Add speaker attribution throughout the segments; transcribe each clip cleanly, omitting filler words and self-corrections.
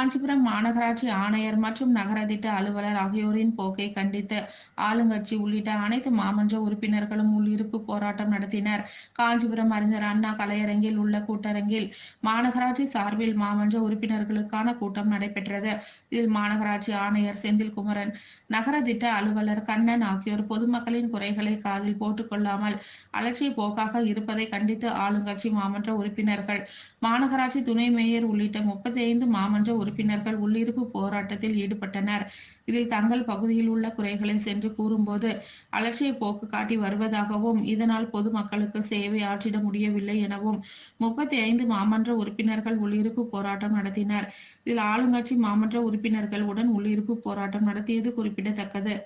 Speaker 1: காஞ்சிபுரம் மாநகராட்சி ஆணையர் மற்றும் நகர திட்ட அலுவலர் ஆகியோரின் போக்கை கண்டித்து ஆளுங்கட்சி உள்ளிட்ட அனைத்து மாமன்ற உறுப்பினர்களும் உள்ளிருப்பு போராட்டம் நடத்தினர். காஞ்சிபுரம் அறிஞர் அண்ணா கலையரங்கில் உள்ள கூட்டரங்கில் மாநகராட்சி சார்பில் மாமன்ற உறுப்பினர்களுக்கான கூட்டம் நடைபெற்றது. இதில் மாநகராட்சி ஆணையர் செந்தில்குமரன், நகர திட்ட அலுவலர் கண்ணன் ஆகியோர் பொதுமக்களின் குறைகளை காதில் போட்டுக் கொள்ளாமல் அலட்சிய போக்காக இருப்பதை கண்டித்து ஆளுங்கட்சி மாமன்ற உறுப்பினர்கள், மாநகராட்சி துணை மேயர் உள்ளிட்ட 35 மாமன்ற உறுப்பினர்கள் உள்ளிருப்பு போராட்டத்தில் ஈடுபட்டனர். இதில் தங்கள் பகுதியில் உள்ள குறைகளை சென்று கூறும்போது அலட்சிய போக்கு காட்டி வருவதாகவும், இதனால் பொதுமக்களுக்கு சேவை ஆற்றிட முடியவில்லை எனவும் 35 மாமன்ற உறுப்பினர்கள் உள்ளிருப்பு போராட்டம் நடத்தினர். இதில் ஆளுங்கட்சி மாமன்ற உறுப்பினர்கள் உடன் உள்ளிருப்பு போராட்டம் நடத்தியது குறிப்பிடத்தக்கது.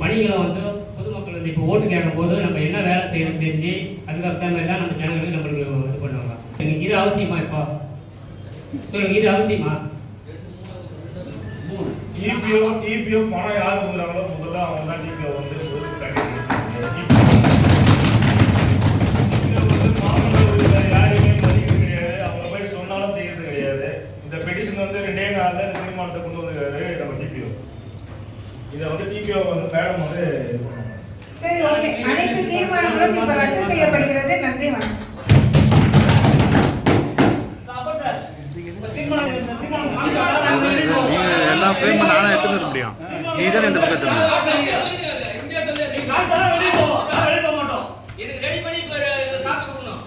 Speaker 2: பணிகளை வந்து பொதுமக்கள் வந்து இப்போ ஓட்டு கேட்கும் போது நம்ம என்ன வேலை செய்யணும் தெரிஞ்சு அதுக்கப்புற மாதிரி தான் நம்ம ஜனங்களுக்கு நம்மளுக்கு இது பண்ணுவாங்க. இது அவசியமா? இப்போ சொல்லுங்க, இது அவசியமா?
Speaker 3: டிபிஓ பணம் யார் கொடுக்குறாங்களோ முதல்ல அவங்க தான் டிபிஓ வந்து யாருமே மதிக்க கிடையாது. அவங்க போய் சொன்னாலும் செய்யறது கிடையாது. இந்த பெட்டிஷன் வந்து 2 நாள்ல இந்த தீர்மானத்தை கொண்டு வந்திருக்காரு நம்ம டிபிஓ. இதை வந்து டிபிஓ வந்து மேடம் வந்து
Speaker 4: சரி, ஓகே. அனைத்து தீர்மானங்களும் இப்ப ரத்து செய்யப்படுகிறது. நன்றி, வணக்கம்.
Speaker 5: எல்லாம் ஃப்ரேம் பண்ண நானே எடுத்துட்டு வர முடியும். நீ தானே இந்த பக்கத்துல
Speaker 6: எனக்கு ரெடி பண்ணி காத்து கொடுக்கணும்.